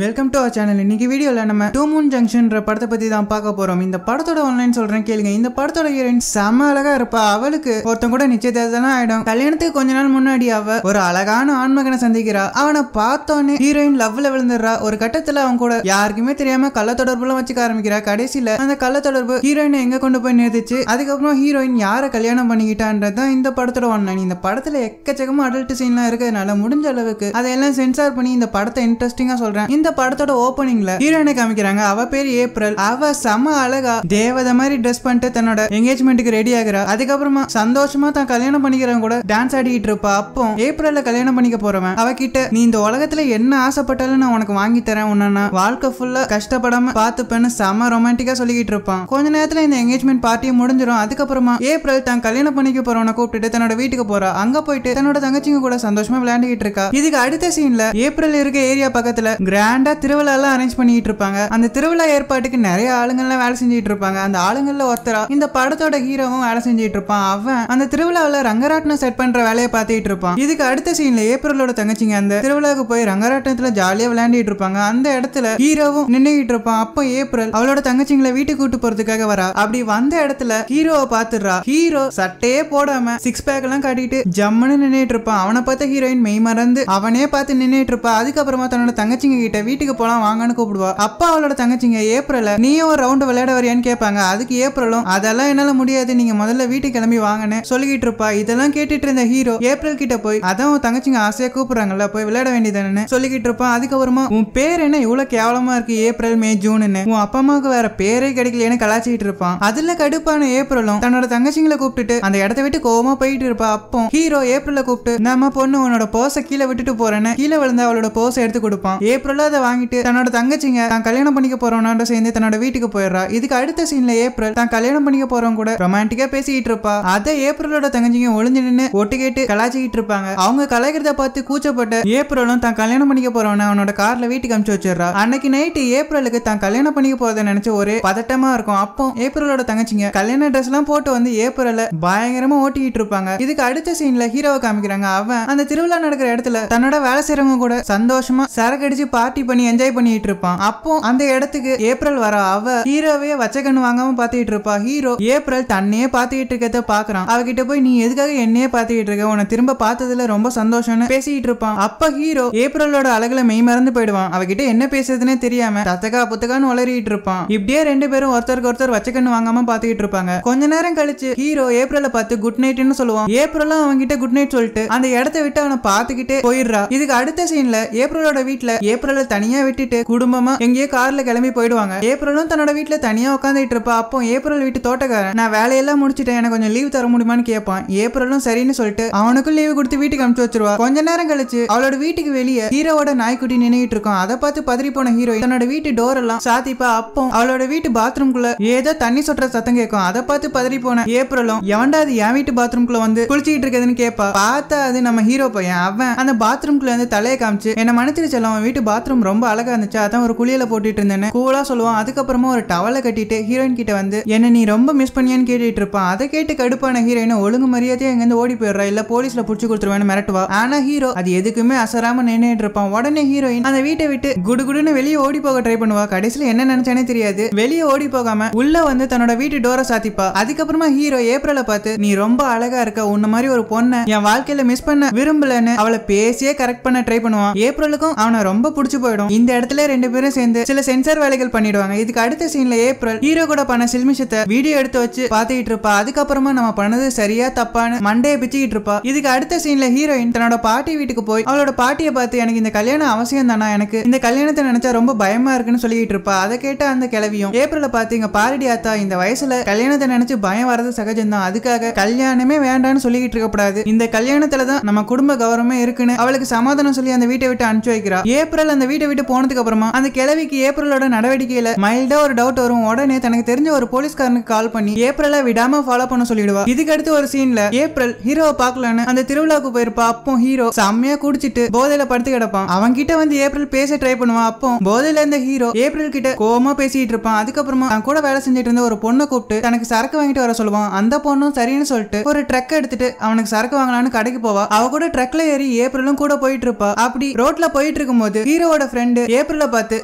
Welcome to our channel. இன்னைக்கு வீடியோல நம்ம டூ மூன் ஜங்ஷன் படத்தை பத்தி தான் பார்க்க போறோம். இந்த படத்தோட ஆன்லைன் சொல்றேன் கேளுங்க. இந்த படத்தோட ஹீரோயின் செம அழகா இருப்பா. அவளுக்கு ஒருத்தன் கூட நிச்சயதார்த்தம் ஆயிடும். கல்யாணத்துக்கு கொஞ்ச நாள் முன்னாடி அவ ஒரு அழகான ஆண்மகனை சந்திக்கிறா. அவனை பார்த்தோன்னே ஹீரோயின் லவ்ல விழுந்துடுறா. ஒரு கட்டத்துல அவன் கூட யாருக்குமே தெரியாம கள்ள தொடர்புலாம் வச்சுக்க ஆரம்பிக்கிறா. கடைசியில அந்த கள்ள தொடர்பு ஹீரோயினை எங்க கொண்டு போய் நிறுத்துச்சு. அதுக்கப்புறம் ஹீரோயின் யாரை கல்யாணம் பண்ணிக்கிட்டான்றதான் இந்த படத்தோட ஆன்லைன். இந்த படத்துல எக்கச்சக்கமா அடல்ட் சீன்லாம் இருக்கிறதுனால முடிஞ்ச அளவுக்கு அதையெல்லாம் சென்சார் பண்ணி இந்த படத்தை இன்ட்ரெஸ்டிங்கா சொல்றேன். இந்த படத்தோட ஓபனிங்ல ஹீரோயினை காமிக்கிறாங்க. அவ பேர் ஏப்ரல். அவ செம அழகா தேவதை மாதிரி ட்ரெஸ் பண்ணிட்டு தன்னோட என்கேஜ்மெண்ட்டுக்கு ரெடி ஆகுறா. அதுக்கப்புறமா சந்தோஷமா தான் கல்யாணம் பண்ணிக்கிறவங்க கூட டான்ஸ் ஆடிட்டு இருப்பா. அப்போ ஏப்ரல்ல கல்யாணம் பண்ணிக்க போறவன் அவகிட்ட நீ இந்த உலகத்துல என்ன ஆசைப்பட்டாலும் நான் உனக்கு வாங்கி தரேன், உன்ன வாழ்க்கை ஃபுல்லா கஷ்டப்படாம பாத்துப்பேன்னு செம ரொமான்டிக்கா சொல்லிக்கிட்டு இருப்பான். கொஞ்ச நேரத்துல இந்த என்கேஜ்மெண்ட் பார்ட்டி முடிஞ்சிடும். அதுக்கப்புறமா ஏப்ரல் தான் கல்யாணம் பண்ணிக்க போறவனை கூப்பிட்டு தன்னோட வீட்டுக்கு போறா. அங்க போயிட்டு தன்னோட தங்கச்சிங்க கூட சந்தோஷமா விளையாண்டுகிட்டு இருக்கா. இதுக்கு அடுத்த சீன்ல ஏப்ரல் இருக்க ஏரியா பக்கத்துல கிராண்டா திருவிழா எல்லாம் அரேஞ்ச் பண்ணிட்டு இருப்பாங்க. அந்த திருவிழா ஏற்பாட்டுக்கு நிறைய ஆளுங்கள்லாம் வேலை செஞ்சுட்டு இருப்பாங்க. அந்த ஆளுங்கள்ல ஒருத்தரா இந்த படத்தோட ஹீரோவும் வேலை செஞ்சுட்டு இருப்பான். அவன் அந்த திருவிழாவில் ரங்கராட்டனம் செட் பண்ற வேலையை பார்த்துட்டு இருப்பான். இதுக்கு அடுத்த சீன்ல ஏப்ரலோட தங்கச்சிங்க அந்த திருவிழாவுக்கு போய் ரங்கராட்டனத்துல ஜாலியா விளையாண்டுட்டு இருப்பாங்க. அந்த இடத்துல ஹீரோவும் நின்னுகிட்டு இருப்பான். அப்போ ஏப்ரல் அவளோட தங்கச்சிங்களை வீட்டுக்கு கூட்டு போறதுக்காக வரா. அப்படி வந்த இடத்துல ஹீரோவை பாத்துடுறா. ஹீரோ சட்டையே போடாம சிக்ஸ் பேக் எல்லாம் காட்டிட்டு ஜம்முன்னு நின்னுட்டு இருப்பான். அவனை பார்த்த ஹீரோயின் மெய் மறந்து அவனே பார்த்து நின்னுட்டு இருப்பா. அதுக்கப்புறமா தன்னோட தங்கச்சிங்க கிட்ட வீட்டுக்கு போலாம் வாங்கன்னு கூப்பிடுவா. அப்பா அவளோட தங்கச்சிங்க ஏப்ரல நீயும் ஒரு ரவுண்ட் விளையாட வரியான்னு கேட்பாங்க. அதுக்கு ஏப்ரலும் அதெல்லாம் என்னால முடியாது, நீங்க முதல்ல வீட்டுக்கு கிளம்பி வாங்கன்னு சொல்லிக்கிட்டு இருப்பா. இதெல்லாம் கேட்டுட்டு இருந்த ஹீரோ ஏப்ரல் கிட்ட போய் அதான் உன் தங்கச்சிங்க ஆசையா கூப்பிடுறாங்கல்ல போய் விளையாட வேண்டியதானு சொல்லிக்கிட்டு இருப்பான். அதுக்கப்புறமா உன் பேர் என்ன இவ்வளவு கேவலமா இருக்கு, ஏப்ரல் மே ஜூன்னு உன் அப்பா அம்மாவுக்கு வேற பேரே கிடைக்கலன்னு கலாச்சிட்டு இருப்பான். அதுல கடுப்பான ஏப்ரலும் தன்னோட தங்கச்சிங்களை கூப்பிட்டுட்டு அந்த இடத்த விட்டு கோவமா போயிட்டு இருப்பா. அப்போ ஹீரோ ஏப்ரல கூப்பிட்டு நம்ம பொண்ணு உன்னோட போஸை கீழே விட்டுட்டு போறேன்னு கீழே விழுந்து அவளோட போஸை எடுத்து கொடுப்பான். ஏப்ரல் அதை வாங்கிட்டு தன்னோட தங்கச்சிங்க தான் கல்யாணம் பண்ணிக்க போறவனோட சேர்ந்து தன்னோட வீட்டுக்கு போயிடுறா. இதுக்கு அடுத்த சீன்ல ஏப்ரல் தான் கல்யாணம் பண்ணிக்க போறவங்க கூட ரொமான்டிக்கா பேசிக்கிட்டு இருப்பா. அதை ஏப்ரலோட தங்கச்சிங்க ஒளிஞ்சு நின்று ஒட்டு கேட்டு கலாச்சிக்கிட்டு இருப்பாங்க. அவங்க கலாய்கிறத பார்த்து கூச்சப்பட்ட ஏப்ரலும் தான் கல்யாணம் பண்ணிக்க போறவன அவனோட கார்ல வீட்டுக்கு அனுப்பிச்சு வச்சிடறா. அன்னைக்கு நைட்டு ஏப்ரலுக்கு தான் கல்யாணம் பண்ணிக்க போறதை நினைச்சு ஒரே பதட்டமா இருக்கும். அப்போ ஏப்ரலோட தங்கச்சிங்க கல்யாண ட்ரெஸ் எல்லாம் போட்டு வந்து ஏப்ரல பயங்கரமா ஓட்டிக்கிட்டு இருப்பாங்க. இதுக்கு அடுத்த சீன்ல ஹீரோவை காமிக்கிறாங்க. அவன் அந்த திருவிழா நடக்கிற இடத்துல தன்னோட வேலை செய்யறவங்க கூட சந்தோஷமா சரக்கு அடிச்சு பார்ட்டி பண்ணி என்ஜாய் பண்ணிட்டு இருப்பான். அப்போ அந்த இடத்துக்கு ஏப்ரல் வர அவ ஹீரோவே வச்ச கண்ணு வாங்காம பாத்துக்கிட்டு இருப்பா. ஹீரோ ஏப்ரல் தன்னையே பாத்துக்கிட்டு இருக்கிறத பாக்குறான். அவகிட்ட போய் நீ எதுக்காக என்னையே பாத்துக்கிட்டு இருக்க, உன்னை திரும்ப பார்த்ததுல ரொம்ப சந்தோஷம்னு பேசிட்டு இருப்பான். அப்ப ஹீரோ ஏப்ரலோட அழகுல மெய் மறந்து போயிடுவான். அவகிட்ட என்ன பேசுறதுன்னே தெரியாம தத்தக்கா புத்தகான்னு வளரிட்டு இருப்பான். இப்படியே ரெண்டு பேரும் ஒருத்தருக்கு ஒருத்தர் வச்ச கண்ணு வாங்காம பாத்துக்கிட்டு இருப்பாங்க. கொஞ்ச நேரம் கழிச்சு ஹீரோ ஏப்ரலை பார்த்து குட் நைட்னு சொல்லுவான். ஏப்ரலும் அவன்கிட்ட குட் நைட் சொல்லிட்டு அந்த இடத்த விட்டு அவனை பாத்துக்கிட்டே போயிடுறா. இதுக்கு அடுத்த சீன்ல ஏப்ரலோட வீட்டுல ஏப்ரலை தனியா விட்டுட்டு குடும்பமா எங்கேயோ கார்ல கிளம்பி போயிடுவாங்க. ஏப்ரலும் தன்னோட வீட்டுல தனியா உட்காந்துட்டு இருப்பா. அப்போ ஏப்ரல் வீட்டு தோட்டக்காரன் நான் வேலையெல்லாம் முடிச்சுட்டேன், எனக்கு கொஞ்சம் லீவ் தர முடியுமான்னு கேட்பான். ஏப்ரலும் சரின்னு சொல்லிட்டு அவனுக்கும் லீவ் கொடுத்து வீட்டுக்கு அனுப்பிச்சு வச்சிருவா. கொஞ்ச நேரம் கழிச்சு அவளோட வீட்டுக்கு வெளியே ஹீரோவோட நாய்க்குட்டி நின்னுட்டு இருக்கும். அதை பார்த்து பதறி போன ஹீரோ தன்னோட வீட்டு டோர் எல்லாம் சாத்திப்பா. அப்போ அவளோட வீட்டு பாத்ரூம்குள்ள ஏதோ தண்ணி சொட்டுற சத்தம் கேட்கும். அதை பார்த்து பதறி போன ஏப்ரலும் எவன்டா அது என் வீட்டு பாத்ரூம்குள்ள வந்து குளிச்சுட்டு இருக்குதுன்னு கேட்பா. பார்த்தா அது நம்ம ஹீரோ பையன். அவன் அந்த பாத்ரூம்குள்ள வந்து தலையை காமிச்சு என்ன மன்னிச்சிருச்சலாம், அவன் வீட்டு பாத்ரூம் ரொம்ப அழகா இருந்துச்சு, அதான் ஒரு குளியல போட்டுட்டு இருந்தேன்னு கூலா சொல்லுவான். அதுக்கப்புறமா ஒரு டவலை கட்டிட்டு ஹீரோயின் கிட்ட வந்து என்ன நீ ரொம்ப மிஸ் பண்ணியான்னு கேட்டுட்டு இருப்பான். அதை கேட்டு கடுப்பான ஹீரோயின் ஒழுங்கு மரியாதையா எங்க ஓடி போயிடுறா, இல்ல போலீஸ்ல புடிச்சு கொடுத்துருவேன்னு மிரட்டுவா. ஆனா ஹீரோ அது எதுக்குமே அசராம நின்னுட்டு இருப்பான். உடனே ஹீரோயின் அந்த வீட்டை விட்டு குடுகுடுன்னு வெளியே ஓடி போக ட்ரை பண்ணுவா. கடைசியில என்ன நினைச்சானே தெரியாது. வெளியே ஓடி போகாம உள்ள வந்து தன்னோட வீட்டு டோரை சாத்திப்பா. அதுக்கப்புறமா ஹீரோ ஏப்ரலை பார்த்து நீ ரொம்ப அழகா இருக்க, உன்ன மாதிரி ஒரு பொண்ணை என் வாழ்க்கையில மிஸ் பண்ண விரும்பலன்னு அவளை பேசியே கரெக்ட் பண்ண ட்ரை பண்ணுவான். ஏப்ரலுக்கும் அவனை ரொம்ப பிடிச்சு போயிடும். இந்த இடத்துல ரெண்டு பேரும் சேர்ந்து சில சென்சார் வேலைகள் பண்ணிடுவாங்க. இதுக்கு அடுத்த சீன்ல ஏப்ரல் ஹீரோ கூட பண்ண சில்மிஷத்தை வீடியோ எடுத்து வச்சு பாத்துக்கிட்டு இருப்பா. அதுக்கப்புறமா நம்ம பண்ணது சரியா தப்பான்னு மண்டையை பிச்சுக்கிட்டு இருப்பா. இதுக்கு அடுத்த சீன்ல ஹீரோயின் தன்னோட பாட்டி வீட்டுக்கு போய் அவளோட பாட்டியை பார்த்து எனக்கு இந்த கல்யாணம் அவசியம் தானா, எனக்கு இந்த கல்யாணத்தை நினைச்சா ரொம்ப பயமா இருக்குன்னு சொல்லிட்டு இருப்பா. அதை கேட்ட அந்த கிளவியும் ஏப்ரலை பார்த்து இங்க பாரடி ஆத்தா, இந்த வயசுல கல்யாணத்தை நினைச்சு பயம் வரது சகஜம் தான், அதுக்காக கல்யாணமே வேண்டான்னு சொல்லிக்கிட்டு இருக்கக்கூடாது, இந்த கல்யாணத்துலதான் நம்ம குடும்ப கௌரவமே இருக்குன்னு அவளுக்கு சமாதானம் சொல்லி அந்த வீட்டை விட்டு அனுப்பிச்சு வைக்கிறா. ஏப்ரல் அந்த வீட்டை விட்டு போனதுக்கு அப்புறமா அந்த கிளவிக்கு ஏப்ரலோட நடவடிக்கையில மைல்டா ஒரு டவுட் வரும். உடனே தனக்கு தெரிஞ்ச ஒரு போலீஸ்காரனுக்கு கால் பண்ணி ஏப்ரலை விடாம ஃபாலோ பண்ண சொல்லிடுவா. இதுக்கு அடுத்து ஒரு சீன்ல ஏப்ரல் ஹீரோவை பார்க்கலன்னு அந்த திருவிழாவுக்கு போயிருப்பா. அப்போ ஹீரோ செம்மையா குடிச்சிட்டு போதையில படுத்து கிடப்பான். அவன் கிட்ட வந்து ஏப்ரல் பேச ட்ரை பண்ணுவான். அப்போ போதையில இருந்த ஹீரோ ஏப்ரல் கிட்ட கோவமா பேசிட்டு இருப்பான். அதுக்கப்புறமா தன் கூட வேலை செஞ்சுட்டு இருந்த ஒரு பொண்ணை கூப்பிட்டு தனக்கு சரக்கு வாங்கிட்டு வர சொல்லுவான். அந்த பொண்ணும் சரின்னு சொல்லிட்டு ஒரு ட்ரக் எடுத்துட்டு அவனுக்கு சரக்கு வாங்கலான்னு கடைக்கு போவா. அவ கூட ட்ரக்ல ஏறி ஏப்ரலும் கூட போயிட்டு இருப்பா. அப்படி ரோட்ல போயிட்டு இருக்கும்போது ஹீரோவோட ஃப்ரெண்டு ஏப்ரல பார்த்து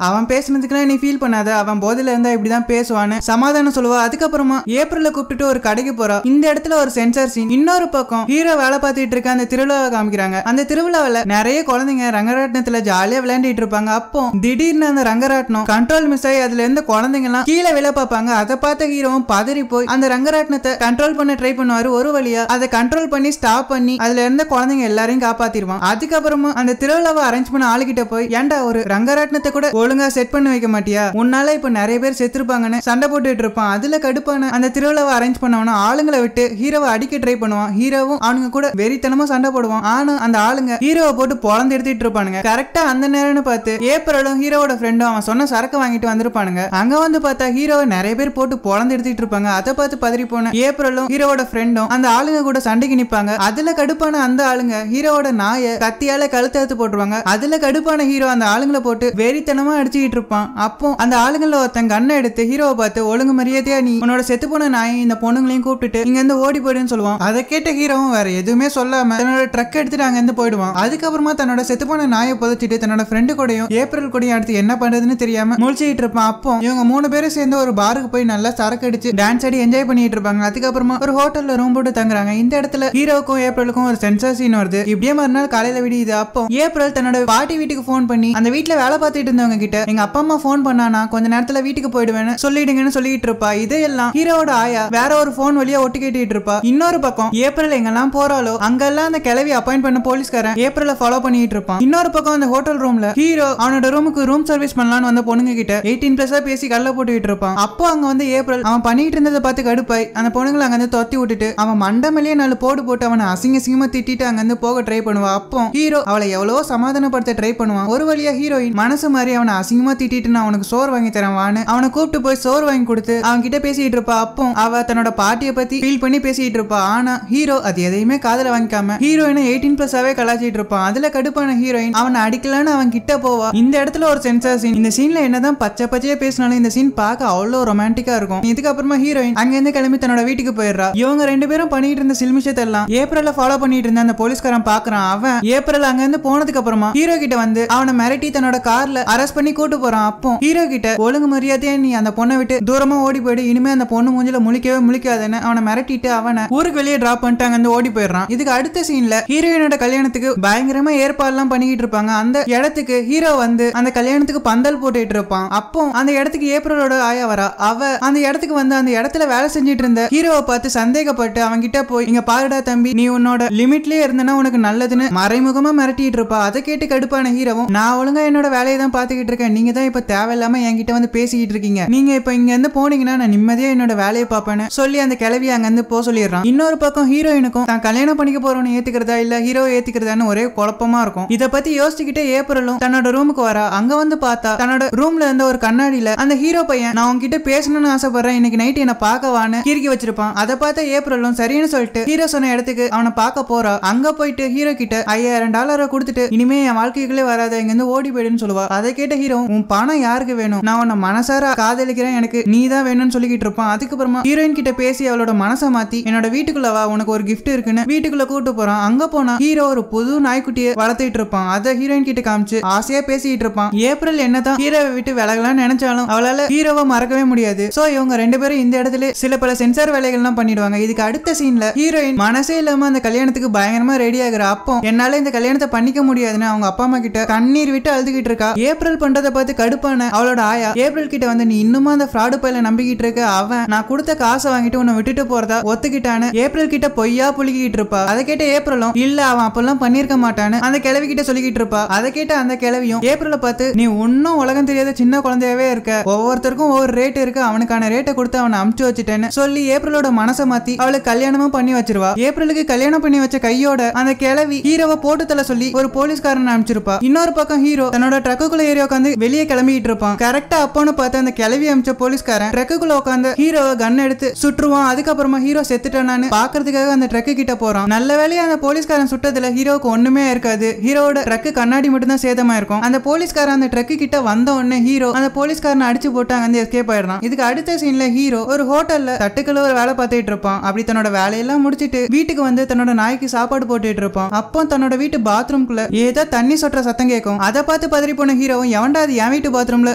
அவன் பேசுனதுக்குலாம் நீ ஃபீல் பண்ணாத, அவன் போதையில இருந்தா இப்படிதான் பேசுவான்னு சமாதானம் சொல்லுவா. அதுக்கப்புறமா ஏப்ரல கூப்பிட்டுட்டு ஒரு கடைக்கு போறா. இந்த இடத்துல ஒரு சென்சார் சீன். இன்னொரு பக்கம் ஹீரோ வேலை பார்த்துட்டு இருக்க அந்த திருவிழாவை காமிக்கிறாங்க. அந்த திருவிழாவில் நிறைய குழந்தைங்க ரங்கராட்டினத்துல ஜாலியா விளையாண்டிட்டு இருப்பாங்க. அப்போ திடீர்னு அந்த ரங்கராட்டினம் கண்ட்ரோல் மிஸ் ஆகி அதுல இருந்து குழந்தைங்க எல்லாம் கீழே விழ பார்ப்பாங்க. அதை பார்த்த ஹீரோவும் பதறி போய் அந்த ரங்கராட்டினத்தை கண்ட்ரோல் பண்ண ட்ரை பண்ணுவாரு. ஒரு வழியா அதை கண்ட்ரோல் பண்ணி ஸ்டாப் பண்ணி அதுல இருந்த குழந்தைங்க எல்லாரையும் காப்பாத்திடுவான். அதுக்கப்புறமா அந்த திருவிழாவை அரேஞ்ச் பண்ண ஆளுகிட்ட போய் ஏன்டா ஒரு ரங்கராட்டினத்தை கூட ஒழுங்கா செட் பண்ணி வைக்க மாட்டியா, உன்னால இப்ப நிறைய பேர் செத்துருப்பாங்கன்னு சண்டை போட்டுட்டு இருப்பான். அதுல கடுப்பான அந்த திருவிழாவை அரேஞ்ச் பண்ணவன ஆளுங்களை விட்டு ஹீரோவை அடிக்க ட்ரை பண்ணுவான். ஹீரோவும் அவனுங்க கூட வெறித்தனமா சண்டை போடுவான். ஆனா அந்த ஆளுங்க ஹீரோவை போட்டு பொழந்து எடுத்துட்டு இருப்பானுங்க. கரெக்டா அந்த நேரம்னு பார்த்து ஏப்ரலும் ஹீரோவோட ஃப்ரெண்டும் அவன் சொன்ன சரக்கு வாங்கிட்டு வந்திருப்பானுங்க. அங்க வந்து பார்த்தா ஹீரோவை நிறைய பேர் போட்டு பொழந்து எடுத்துட்டு இருப்பாங்க. அதை பார்த்து பதறி போன ஏப்ரலும் ஹீரோவோட ஃப்ரெண்டும் அந்த ஆளுங்க கூட சண்டைக்கு நிப்பாங்க. அதுல கடுப்பான அந்த ஆளுங்க ஹீரோவோட நாயை கத்தியால கழுத்து எடுத்து போட்டுருவாங்க. அதுல கடுப்பான ஹீரோ அந்த ஆளுங்களை போட்டு வெறித்தனமா அடிச்சுக்கிட்டு இருப்பான். அப்போ அந்த ஆளுங்கள ஒருத்தன் கண்ணை எடுத்து ஹீரோவை பார்த்து ஒழுங்கு மரியாதையா நீ உன்னோட செத்து போன நாயை இந்த பொண்ணுங்களையும் கூப்பிட்டுட்டு இங்க இருந்து ஓடி போயிடுன்னு சொல்லுவான். அதை கேட்ட ஹீரோவும் வேற எதுவுமே சொல்லாம தன்னோட ட்ரக் எடுத்துட்டு அங்க இருந்து போயிடுவான். அதுக்கப்புறமா தன்னோட செத்து போன நாயை புதைச்சிட்டு தன்னோட ஃப்ரெண்டு கூடயும் ஏப்ரல் கூடயும் அடுத்து என்ன பண்றதுன்னு தெரியாம முழிச்சிட்டு இருப்பான். அப்போ இவங்க 3 பேரும் சேர்ந்து ஒரு பாருக்கு போய் நல்லா சரக்கு அடிச்சு டான்ஸ் ஆடி என்ஜாய் பண்ணிட்டு இருப்பாங்க. அதுக்கப்புறமா ஒரு ஹோட்டல்ல ரூம் போட்டு தங்குறாங்க. இந்த இடத்துல ஹீரோவுக்கும் ஏப்ரலுக்கும் ஒரு சென்சார் சீன் வருது. இப்படியே மறுநாள் காலையில விடியுது. அப்போ ஏப்ரல் தன்னோட பாட்டி வீட்டுக்கு போன் பண்ணி அந்த வீட்டுல வேலை பார்த்துட்டு இருந்தவங்க கிட்ட எங்க அப்பா அம்மா போன் பண்ணானா கொஞ்ச நேரத்துல வீட்டுக்கு போயிடுவேன்னு சொல்லிடுங்கன்னு சொல்லிட்டு இருப்பா. இதெல்லாம் ஹீரோவோட ஆயா வேற ஒரு போன் வழியா ஒட்டு கேட்டுட்டு இருப்பா. இன்னொரு பக்கம் ஏப்ரல் எங்கெல்லாம் போறாலோ அங்கெல்லாம் அந்த கிளவி அப்பாயிண்ட் பண்ண போலீஸ்காரன் ஏப்ரல ஃபாலோ பண்ணிட்டு இருப்பான். இன்னொரு பக்கம் அந்த ஹோட்டல் ரூம்ல ஹீரோ அவனோட ரூமுக்கு ரூம் சர்வீஸ் பண்ணலான்னு வந்த பொண்ணுங்க கிட்ட 18+ பேசி கல்ல போட்டுட்டு இருப்பான். அப்போ அங்க வந்து ஏப்ரல் அவன் பண்ணிட்டு இருந்ததை பார்த்து கடுப்பாய் அந்த பொண்ணுங்களை அங்க இருந்து தொத்தி விட்டுட்டு அவன் மண்டமலையே 4 போடு போட்டு அவனை அசிங்கமா திட்டிட்டு அங்க இருந்து போக ட்ரை பண்ணுவா. அப்போ ஹீரோ அவளை எவ்வளவோ சமாதானப்படுத்த ட்ரை பண்ணுவான். ஒரு வழியா ஹீரோயின் மனசு மாதிரி அவனை அசிங்கமா திட்டிட்டு நான் அவனுக்கு சோறு வாங்கி தரேன் வான்னு அவனை கூப்பிட்டு போய் சோறு வாங்கி கொடுத்து அவன் கிட்ட பேசிட்டு இருப்பா. அப்போ அவ தன்னோட பாட்டியை பத்தி ஃபீல் பண்ணி பேசிட்டு இருப்பா. ஆனா ஹீரோ அது எதையுமே காதல வாங்கிக்காம ஹீரோயினை 18+ஆவே கலாச்சிட்டு இருப்பான். அதுல கடுப்பான ஹீரோயின் அவனை அடிக்கலான்னு அவன் கிட்ட போவா. இந்த இடத்துல ஒரு சென்சார் சீன். இந்த சீன்ல என்னதான் பச்சை பச்சையா பேசினாலும் இந்த சீன் பார்க்க அவ்வளவு ரொமான்டிக்கா இருக்கும். இதுக்கப்புறமா ஹீரோயின் அங்க இருந்து கிளம்பி தன்னோட வீட்டுக்கு போயிடுறா. இவங்க 2 பேரும் பண்ணிட்டு இருந்த சில்மிஷத்தை எல்லாம் ஏப்ரல்ல ஃபாலோ பண்ணிட்டு இருந்த அந்த போலீஸ்காரன் பாக்குறான். அவன் ஏப்ரல் அங்க இருந்து போனதுக்கு அப்புறமா ஹீரோ கிட்ட வந்து அவனை மிரட்டி தன்னோட கார்ல அரெஸ்ட் பண்ணி கூட்டு போறான். அப்போ ஹீரோ கிட்ட ஒழுங்கு மரியாதையா நீ அந்த பொண்ணை விட்டு தூரமா ஓடி போயிடு, இனிமே அந்த பொண்ணு மூஞ்சில முழிக்காதுன்னு அவனை மிரட்டிட்டு அவனை ஊருக்கு வெளியே டிராப் பண்ணிட்டு அங்க இருந்து ஓடி போயிடுறான். இதுக்கு அடுத்த சீன்ல ஹீரோயினோட கல்யாணத்துக்கு பயங்கரமா ஏற்பாடுலாம் பண்ணிட்டு இருப்பாங்க. அந்த இடத்துக்கு ஹீரோ வந்து அந்த கல்யாணத்துக்கு பந்தல் போட்டுட்டு இருப்பான். அப்போ அந்த இடத்துக்கு ஏப்ரலோட ஆயா வரா. அவ அந்த இடத்துக்கு வந்து அந்த இடத்துல வேலை செஞ்சிட்டு இருந்த ஹீரோவை பார்த்து சந்தேகப்பட்டு அவங்க கிட்ட போய் இங்க பாருடா தம்பி, நீ உன்னோட லிமிட்லயே இருந்தனா உனக்கு நல்லதுன்னு மறைமுகமா மிரட்டிட்டு இருப்பா. அதை கேட்டு கடுப்பான ஹீரோவும் நான் ஒழுங்கா என்னோட வேலையை தான் பாத்துக்கிட்டு இருக்கேன், நீங்க தான் இப்ப தேவையில்லாம என்கிட்ட வந்து பேசிக்கிட்டு இருக்கீங்க, நீங்க இப்ப இங்க இருந்து போனீங்கன்னா நான் நிம்மதியா என்னோட வேலையை பாப்பேன்னு சொல்லி அந்த கிளவி அங்க இருந்து போ சொல்லிடுறான். இன்னொரு பக்கம் ஹீரோயினுக்கும் தான் கல்யாணம் பண்ணிக்க போறவனை ஏத்துக்கிறதா இல்ல ஹீரோ ஏத்துக்கிறதான்னு ஒரே குழப்பமா இருக்கும். இதை பத்தி யோசிச்சுக்கிட்டே ஏப்ரலும் தன்னோட ரூமுக்கு வரா. அங்க வந்து பார்த்தா தன்னோட ரூம்ல இருந்த ஒரு கண்ணாடியில அந்த ஹீரோ பையன் நான் உன்கிட்ட பேசணும்னு ஆசைப்படுறேன், இன்னைக்கு நைட் என்ன பார்க்கவான்னு கிறுக்கி வச்சிருப்பான். அதை பார்த்த ஏப்ரலும் சரின்னு சொல்லிட்டு ஹீரோ சொன்ன இடத்துக்கு அவனை பார்க்க போறா. அங்க போயிட்டு ஹீரோ கிட்ட $5000 கொடுத்துட்டு இனிமே என் வாழ்க்கைக்குள்ளே வராத, இங்க இருந்து ஓடி போயிடுன்னு சொல்லுவா. அதை கேட்ட ஹீரோ உன் பணம் யாருக்கு வேணும், நான் உன்னை மனசார காதலிக்கிறேன், எனக்கு நீ தான் வேணும்னு சொல்லிக்கிட்டு இருப்பான். அதுக்கப்புறமா ஹீரோயின் கிட்ட பேசி அவளோட மனசை மாத்தி என்னோட வீட்டுக்குள்ள வா உனக்கு ஒரு கிஃப்ட் இருக்குன்னு வீட்டுக்குள்ள கூட்டு போறான். அங்க போனா ஹீரோ ஒரு புது நாய்க்குட்டியை வளர்த்துட்டு இருப்பான். அதை ஹீரோயின் கிட்ட காமிச்சு ஆசையா பேசிட்டு இருப்பான். ஏப்ரல் என்னதான் ஹீரோவை விட்டு விலகலாம்னு நினைச்சாலும் அவளால ஹீரோவை மறக்கவே முடியாது. சோ இவங்க 2 பேரும் இந்த இடத்துல சில பல சென்சார் வேலைகள்லாம் பண்ணிடுவாங்க. இதுக்கு அடுத்த சீன்ல ஹீரோயின் மனசே இல்லாம அந்த கல்யாணத்துக்கு பயங்கரமா ரெடி ஆகுறா. அப்போ என்னால இந்த கல்யாணத்தை பண்ணிக்க முடியாதுன்னு அவங்க அப்பா அம்மா கிட்ட கண்ணீர் விட்டு அழுதுகிட்டு இருக்கா. ஏப்ரல் பண்றதை பார்த்து கடுப்பான அவளோட ஆயா ஏப்ரல் கிட்ட வந்து நீ இன்னுமா அந்த ஃப்ராடு பையில நம்பிக்கிட்டு இருக்க, அவன் நான் கொடுத்த காசை வாங்கிட்டு உன்னை விட்டுட்டு போறதா ஒத்துக்கிட்டான்னு ஏப்ரல் கிட்ட பொய்யா புளிக்கிட்டு இருப்பா. அதை கேட்ட ஏப்ரலும் இல்ல அவன் அப்பெல்லாம் பண்ணிருக்க மாட்டான்னு அந்த கிழவி கிட்ட சொல்லிக்கிட்டு இருப்பா. அதை கேட்ட அந்த கிழவியும் ஏப்ரலை பார்த்து நீ ஒன்னும் உலகம் தெரியாத சின்ன குழந்தையாவே இருக்க, ஒவ்வொருத்தருக்கும் ஒவ்வொரு ரேட் இருக்கு, அவனுக்கான ரேட்டை கொடுத்து அவனை அமுச்சு வச்சுட்டேன்னு சொல்லி ஏப்ரலோட மனசை மாத்தி அவளுக்கு கல்யாணமும் பண்ணி வச்சிருவா. ஏப்ரலுக்கு கல்யாணம் பண்ணி வச்ச கையோட அந்த கிழவி ஹீரோவை போட்டு தலை சொல்லி ஒரு போலீஸ்காரன் அனுப்பிச்சிருப்பா. இன்னொரு பக்கம் ஹீரோ தன்னோட ட்ரக்குக்குள்ள ஏறி உட்காந்து வெளியே கிளம்பிட்டு இருப்பான். கரெக்டா அப்போன்னு பார்த்து அந்த கிளவி அமிச்ச போலீஸ்காரன் ட்ரக்குக்குள்ள உட்காந்து ஹீரோவை கன் எடுத்து சுற்றுவான். அதுக்கப்புறமா ஹீரோ செத்துட்டானு பாக்குறதுக்காக அந்த ட்ரக்கு கிட்ட போறான். நல்ல வேலையா அந்த போலீஸ்காரன் சுட்டதுல ஹீரோவுக்கு ஒண்ணுமே இருக்காது. ஹீரோட ட்ரக்கு கண்ணாடி மட்டும் தான் சேதமா இருக்கும். அந்த போலீஸ்காரன் அந்த ட்ரக்கு கிட்ட வந்த உடனே ஹீரோ அந்த போலீஸ்காரனை அடிச்சு போட்டு அங்க எஸ்கேப் ஆயிடுறான். இதுக்கு அடுத்த சீன்ல ஹீரோ ஒரு ஹோட்டல்ல தட்டுக்கள ஒரு வேலை பார்த்துட்டு இருப்பான். அப்படி தன்னோட வேலையெல்லாம் முடிச்சிட்டு வீட்டுக்கு வந்து தன்னோட நாய்க்கு சாப்பாடு போட்டுட்டு இருப்பான். அப்போ தன்னோட வீட்டு பாத்ரூம்குள்ள ஏதோ தண்ணி சொட்டுற சத்தம் கேட்கும். அதை பார்த்து பதறி போன ஹீரோவும் எவன்டா அது என் வீட்டு பாத்ரூம்ல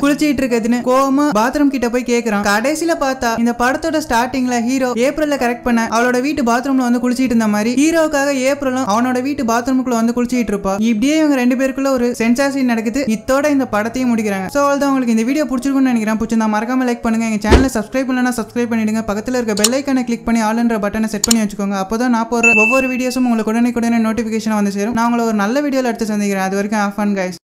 குளிச்சிட்டு இருக்குதுன்னு கோவமா பாத்ரூம் கிட்ட போய் கேக்குறான். கடைசியில பார்த்தா இந்த படத்தோட ஸ்டார்டிங்ல ஹீரோ ஏப்ரல்ல கரெக்ட் பண்ண அவளோட வீட்டு பாத்ரூம்ல வந்து குளிச்சிட்டு இருந்த மாதிரி ஹீரோக்காக ஏப்ரலும் அவனோட வீட்டு பாத்ரூமுக்குள்ள வந்து குளிச்சிட்டு இருப்பா. இப்படியே இவங்க ரெண்டு பேருக்குள்ள ஒரு சென்சார் சீன் நடக்குது. இத்தோட இந்த படத்தையும் முடிக்கிறாங்க. சோ அவ்வளவுதான். உங்களுக்கு இந்த வீடியோ பிடிச்சிருக்கும்னு நினைக்கிறேன். பிடிச்சிருந்தா மறக்காம லைக் பண்ணுங்க. எங்க சேனலை சப்ஸ்கிரைப் பண்ணலனா சப்ஸ்கிரைப் பண்ணிடுங்க. பக்கத்துல இருக்க பெல் ஐகானை கிளிக் பண்ணி ஆல்ன்ற பட்டனை செட் பண்ணி வச்சுக்கோங்க. அப்போதான் நான் போடுற ஒவ்வொரு வீடியோஸும் உங்களுக்கு உடனே நோட்டிபிகேஷன் வந்து சேரும். நான் உங்களை ஒரு நல்ல வீடியோல எடுத்து சந்திக்கிறேன். அது வரைக்கும் ஆஃப் ஆன் கைஸ்.